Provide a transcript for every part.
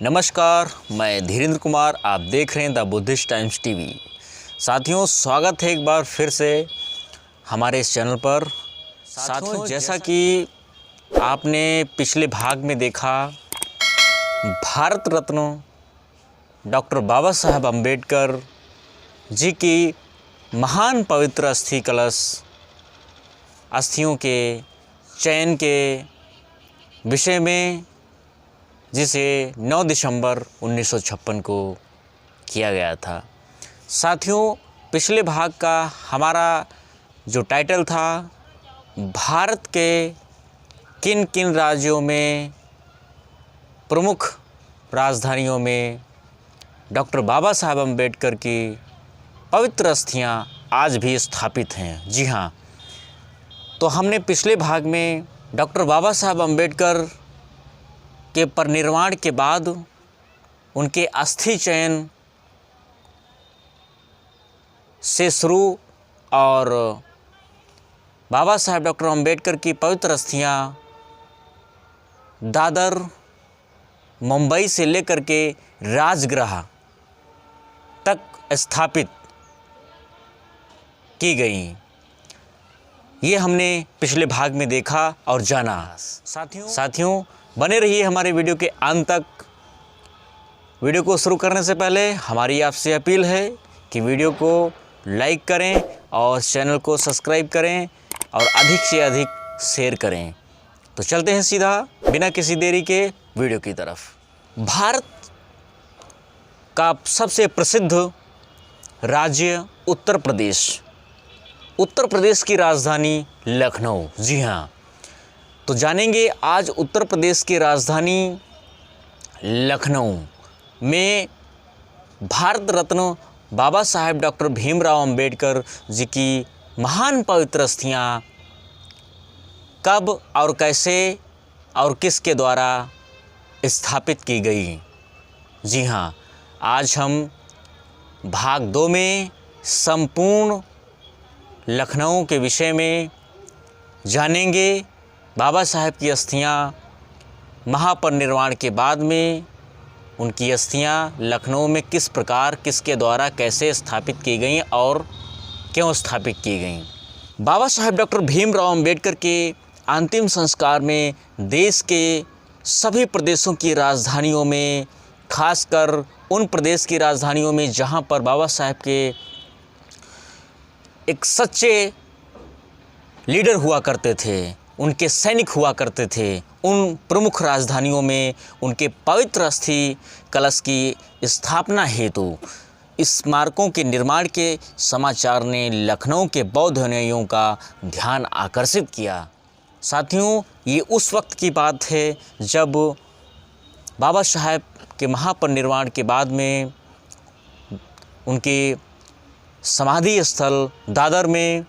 नमस्कार, मैं धीरेन्द्र कुमार। आप देख रहे हैं द बुद्धिस्ट टाइम्स टीवी। साथियों, स्वागत है एक बार फिर से हमारे इस चैनल पर। साथियों, जैसा कि आपने पिछले भाग में देखा, भारत रत्न डॉक्टर बाबा साहब अम्बेडकर जी की महान पवित्र अस्थि कलश अस्थियों के चयन के विषय में, जिसे 9 दिसंबर 1956 को किया गया था। साथियों, पिछले भाग का हमारा जो टाइटल था, भारत के किन किन राज्यों में, प्रमुख राजधानियों में डॉक्टर बाबा साहब अम्बेडकर की पवित्र अस्थियां आज भी स्थापित हैं। जी हाँ, तो हमने पिछले भाग में डॉक्टर बाबा साहब अम्बेडकर के परिनिर्वाण के बाद उनके अस्थि चयन से शुरू और बाबा साहब डॉक्टर अम्बेडकर की पवित्र अस्थियां दादर, मुंबई से लेकर के राजगृह तक स्थापित की गई। ये हमने पिछले भाग में देखा और जाना। साथियों, बने रहिए हमारे वीडियो के अंत तक। वीडियो को शुरू करने से पहले हमारी आपसे अपील है कि वीडियो को लाइक करें और चैनल को सब्सक्राइब करें और अधिक से अधिक शेयर करें। तो चलते हैं सीधा बिना किसी देरी के वीडियो की तरफ। भारत का सबसे प्रसिद्ध राज्य उत्तर प्रदेश। उत्तर प्रदेश की राजधानी लखनऊ। जी हाँ, तो जानेंगे आज उत्तर प्रदेश की राजधानी लखनऊ में भारत रत्न बाबा साहेब डॉक्टर भीमराव अंबेडकर जी की महान पवित्र अस्थियां कब और कैसे और किसके द्वारा स्थापित की गई। जी हाँ, आज हम भाग 2 में संपूर्ण लखनऊ के विषय में जानेंगे। बाबा साहब की अस्थियां महापरिनिर्वाण के बाद में उनकी अस्थियां लखनऊ में किस प्रकार, किसके द्वारा, कैसे स्थापित की गई और क्यों स्थापित की गई। बाबा साहब डॉक्टर भीमराव अंबेडकर के अंतिम संस्कार में देश के सभी प्रदेशों की राजधानियों में, खासकर उन प्रदेश की राजधानियों में जहां पर बाबा साहब के एक सच्चे लीडर हुआ करते थे, उनके सैनिक हुआ करते थे, उन प्रमुख राजधानियों में उनके पवित्र अस्थि कलश की स्थापना हेतु स्मारकों के निर्माण के समाचार ने लखनऊ के बौद्ध अनुयायियों का ध्यान आकर्षित किया। साथियों, ये उस वक्त की बात है जब बाबा साहब के महापरिनिर्वाण के बाद में उनके समाधि स्थल दादर में,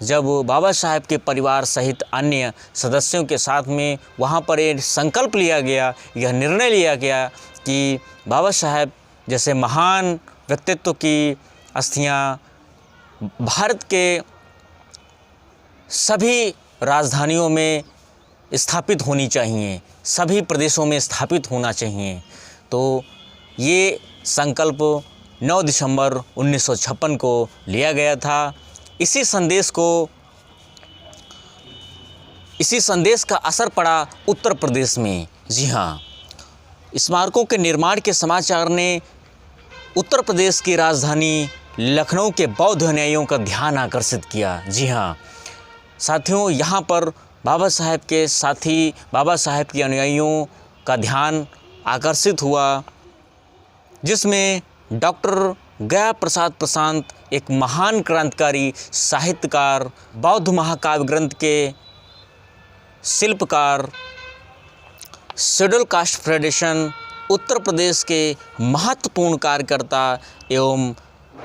जब बाबा साहब के परिवार सहित अन्य सदस्यों के साथ में वहाँ पर एक संकल्प लिया गया, यह निर्णय लिया गया कि बाबा साहब जैसे महान व्यक्तित्व की अस्थियाँ भारत के सभी राजधानियों में स्थापित होनी चाहिए, सभी प्रदेशों में स्थापित होना चाहिए। तो ये संकल्प 9 दिसंबर 1956 को लिया गया था। इसी संदेश का असर पड़ा उत्तर प्रदेश में। जी हाँ, स्मारकों के निर्माण के समाचार ने उत्तर प्रदेश की राजधानी लखनऊ के बौद्ध अनुयायियों का ध्यान आकर्षित किया। जी हाँ साथियों, यहाँ पर बाबा साहब के साथी, बाबा साहब के अनुयायियों का ध्यान आकर्षित हुआ, जिसमें डॉक्टर गया प्रसाद प्रशांत, एक महान क्रांतिकारी साहित्यकार, बौद्ध महाकाव्य ग्रंथ के शिल्पकार, schedule caste federation Uttar Pradesh के महत्वपूर्ण कार्यकर्ता एवं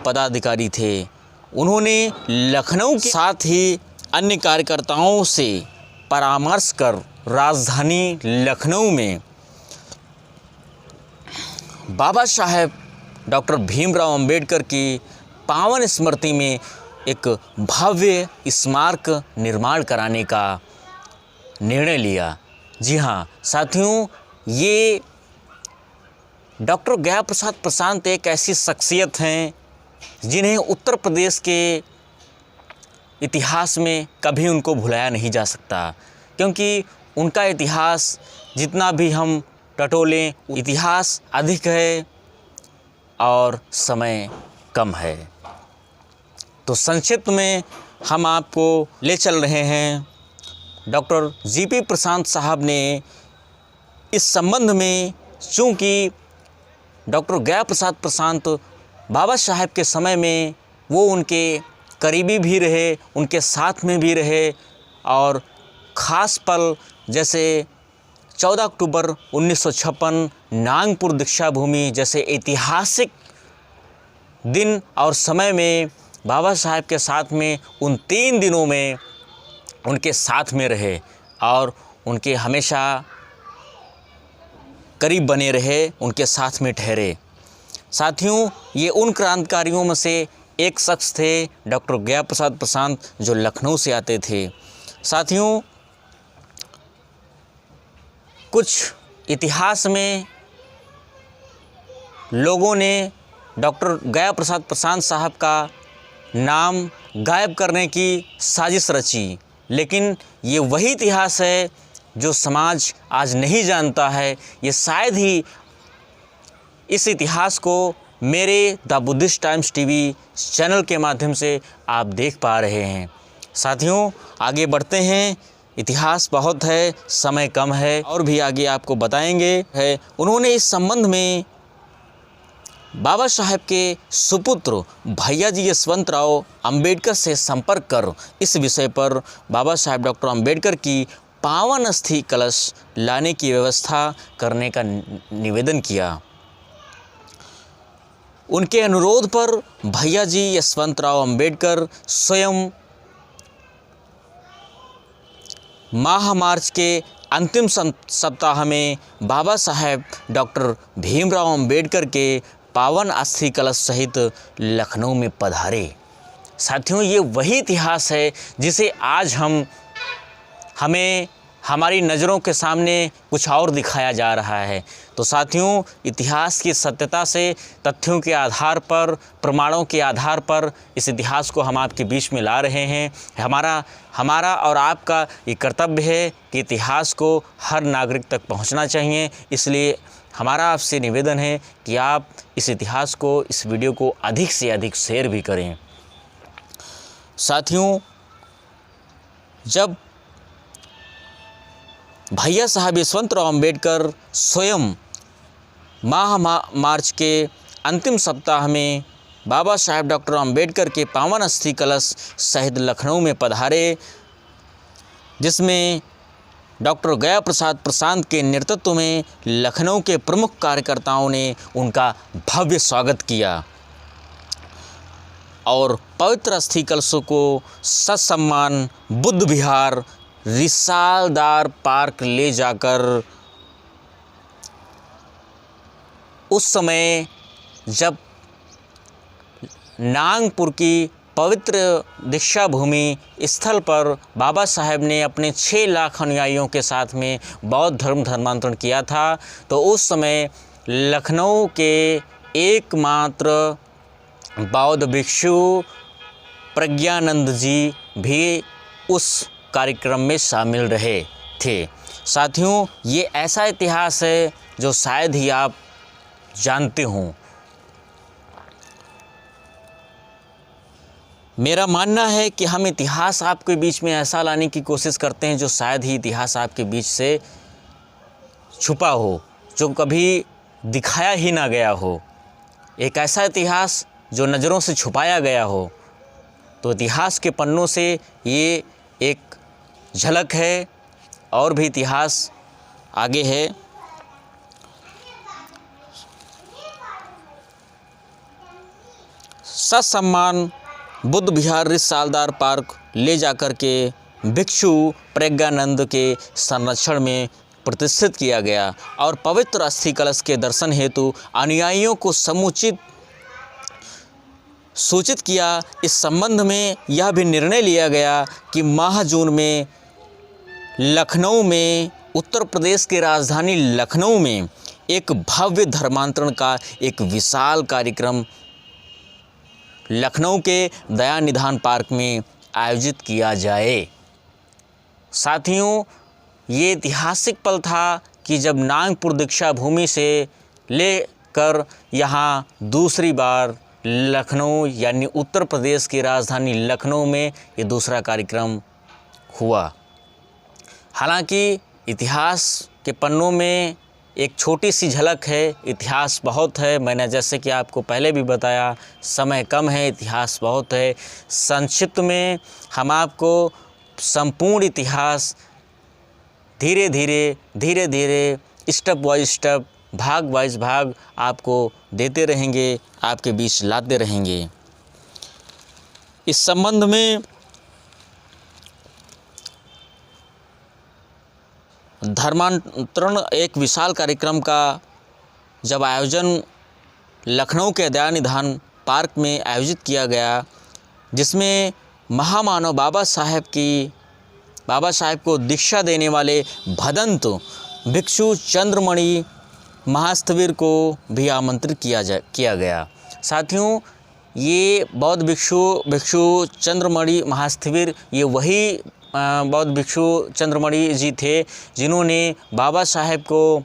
पदाधिकारी थे। उन्होंने लखनऊ के साथ ही अन्य कार्यकर्ताओं से परामर्श कर राजधानी लखनऊ में बाबा साहब डॉक्टर भीमराव अंबेडकर की पावन स्मृति में एक भव्य स्मारक निर्माण कराने का निर्णय लिया। जी हाँ साथियों, ये डॉक्टर गया प्रसाद प्रशांत एक ऐसी शख्सियत हैं जिन्हें उत्तर प्रदेश के इतिहास में कभी उनको भुलाया नहीं जा सकता, क्योंकि उनका इतिहास जितना भी हम टटोलें, इतिहास अधिक है और समय कम है। तो संक्षिप्त में हम आपको ले चल रहे हैं। डॉक्टर जीपी प्रशांत साहब ने इस संबंध में, चूँकि डॉक्टर गया प्रसाद प्रशांत बाबा साहेब के समय में वो उनके करीबी भी रहे, उनके साथ में भी रहे, और ख़ास पल जैसे 14 अक्टूबर 1956 नागपुर दीक्षा भूमि जैसे ऐतिहासिक दिन और समय में बाबा साहेब के साथ में उन 3 दिनों में उनके साथ में रहे और उनके हमेशा करीब बने रहे, उनके साथ में ठहरे। साथियों, ये उन क्रांतिकारियों में से एक शख्स थे डॉक्टर गया प्रसाद प्रशांत, जो लखनऊ से आते थे। साथियों, कुछ इतिहास में लोगों ने डॉक्टर गया प्रसाद प्रशांत साहब का नाम गायब करने की साजिश रची, लेकिन ये वही इतिहास है जो समाज आज नहीं जानता है। ये शायद ही इस इतिहास को मेरे the Buddhist times TV channel के माध्यम से आप देख पा रहे हैं। साथियों, आगे बढ़ते हैं। इतिहास बहुत है, समय कम है, और भी आगे आपको बताएंगे। है उन्होंने इस संबंध में बाबा साहेब के सुपुत्र भैया जी यशवंतराव अंबेडकर से संपर्क कर इस विषय पर बाबा साहेब डॉक्टर अंबेडकर की पावन अस्थि कलश लाने की व्यवस्था करने का निवेदन किया। उनके अनुरोध पर भैया जी यशवंतराव अंबेडकर स्वयं माह मार्च के अंतिम सप्ताह में बाबा साहेब डॉक्टर भीमराव अंबेडकर के पावन अस्थि कलश सहित लखनऊ में पधारे। साथियों, ये वही इतिहास है जिसे आज हमें हमारी नज़रों के सामने कुछ और दिखाया जा रहा है। तो साथियों, इतिहास की सत्यता से, तथ्यों के आधार पर, प्रमाणों के आधार पर इस इतिहास को हम आपके बीच में ला रहे हैं। हमारा और आपका ये कर्तव्य है कि इतिहास को हर नागरिक तक पहुंचना चाहिए। इसलिए हमारा आपसे निवेदन है कि आप इस इतिहास को, इस वीडियो को अधिक से अधिक शेयर भी करें। साथियों, जब भैया साहब यशवंतराव अंबेडकर स्वयं माह मार्च के अंतिम सप्ताह में बाबा साहेब डॉक्टर अंबेडकर के पावन अस्थि कलश सहित लखनऊ में पधारे, जिसमें डॉक्टर गया प्रसाद प्रशांत के नेतृत्व में लखनऊ के प्रमुख कार्यकर्ताओं ने उनका भव्य स्वागत किया और पवित्र अस्थि कलशों को ससम्मान बुद्ध विहार रिसालदार पार्क ले जाकर, उस समय जब नागपुर की पवित्र दीक्षा भूमि स्थल पर बाबा साहेब ने अपने 6 लाख अनुयायियों के साथ में बौद्ध धर्मांतरण किया था, तो उस समय लखनऊ के एकमात्र बौद्ध भिक्षु प्रज्ञानंद जी भी उस कार्यक्रम में शामिल रहे थे। साथियों, ये ऐसा इतिहास है जो शायद ही आप जानते हों। मेरा मानना है कि हम इतिहास आपके बीच में ऐसा लाने की कोशिश करते हैं जो शायद ही इतिहास आपके बीच से छुपा हो, जो कभी दिखाया ही ना गया हो। एक ऐसा इतिहास जो नज़रों से छुपाया गया हो। तो इतिहास के पन्नों से ये एक झलक है, और भी इतिहास आगे है। ससम्मान बुद्ध विहार रिसालदार पार्क ले जाकर के भिक्षु प्रज्ञानंद के संरक्षण में प्रतिष्ठित किया गया और पवित्र अस्थि कलश के दर्शन हेतु अनुयायियों को समुचित सूचित किया। इस संबंध में यह भी निर्णय लिया गया कि माह जून में लखनऊ में, उत्तर प्रदेश की राजधानी लखनऊ में एक भव्य धर्मांतरण का एक विशाल कार्यक्रम लखनऊ के दया निधान पार्क में आयोजित किया जाए। साथियों, ये ऐतिहासिक पल था कि जब नागपुर दीक्षा भूमि से लेकर यहाँ दूसरी बार लखनऊ यानी उत्तर प्रदेश की राजधानी लखनऊ में ये दूसरा कार्यक्रम हुआ। हालांकि इतिहास के पन्नों में एक छोटी सी झलक है, इतिहास बहुत है। मैंने जैसे कि आपको पहले भी बताया, समय कम है, इतिहास बहुत है। संक्षिप्त में हम आपको संपूर्ण इतिहास धीरे धीरे स्टेप बाय स्टेप, भाग वाइज भाग आपको देते रहेंगे, आपके बीच लाते रहेंगे। इस संबंध में धर्मांतरण एक विशाल कार्यक्रम का जब आयोजन लखनऊ के दया निधान पार्क में आयोजित किया गया, जिसमें महामानव बाबा साहेब को दीक्षा देने वाले भदंत भिक्षु चंद्रमणि महास्थविर को भी आमंत्रित किया गया। साथियों, ये बौद्ध भिक्षु चंद्रमणि महास्थविर ये वही बौद्ध भिक्षु चंद्रमणि जी थे जिन्होंने बाबा साहेब को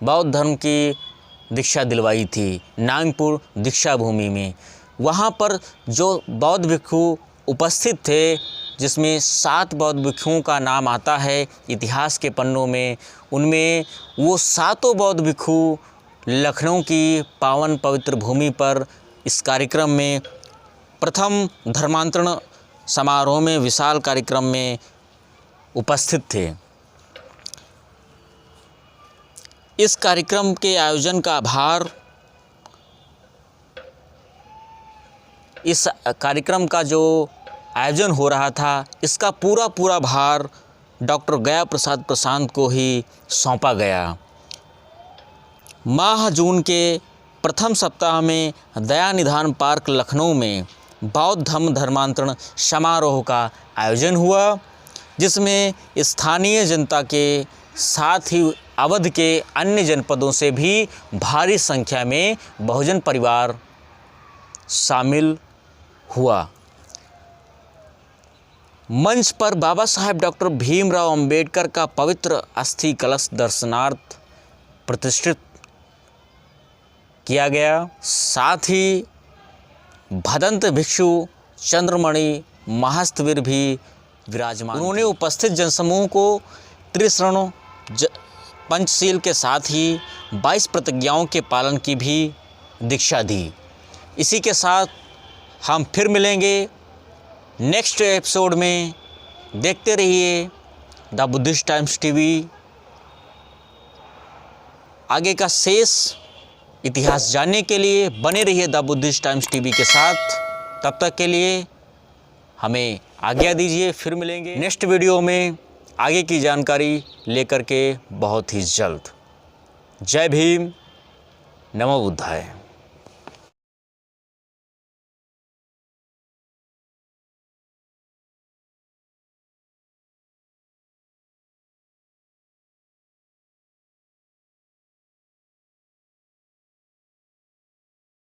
बौद्ध धर्म की दीक्षा दिलवाई थी नागपुर दीक्षा भूमि में। वहाँ पर जो बौद्ध भिक्षु उपस्थित थे, जिसमें 7 बौद्ध भिक्षुओं का नाम आता है इतिहास के पन्नों में, उनमें वो 7 बौद्ध भिक्षु लखनऊ की पावन पवित्र भूमि पर इस कार्यक्रम में प्रथम धर्मांतरण समारोह में, विशाल कार्यक्रम में उपस्थित थे। इस कार्यक्रम के आयोजन का भार, इस कार्यक्रम का जो आयोजन हो रहा था, इसका पूरा भार डॉक्टर गया प्रसाद प्रशांत को ही सौंपा गया। माह जून के प्रथम सप्ताह में दया निधान पार्क लखनऊ में बौद्ध धर्मांतरण समारोह का आयोजन हुआ, जिसमें स्थानीय जनता के साथ ही अवध के अन्य जनपदों से भी भारी संख्या में बहुजन परिवार शामिल हुआ। मंच पर बाबा साहेब डॉक्टर भीमराव अंबेडकर का पवित्र अस्थि कलश दर्शनार्थ प्रतिष्ठित किया गया। साथ ही भदंत भिक्षु चंद्रमणि महास्थविर भी विराजमान। उन्होंने उपस्थित जनसमूह को त्रिशरण पंचशील के साथ ही 22 प्रतिज्ञाओं के पालन की भी दीक्षा दी। इसी के साथ हम फिर मिलेंगे नेक्स्ट एपिसोड में। देखते रहिए द बुद्धिस्ट टाइम्स टीवी। आगे का शेष इतिहास जानने के लिए बने रहिए द बुद्धिस्ट टाइम्स टीवी के साथ। तब तक के लिए हमें आज्ञा दीजिए, फिर मिलेंगे नेक्स्ट वीडियो में आगे की जानकारी लेकर के बहुत ही जल्द। जय भीम, नमो बुद्धाय।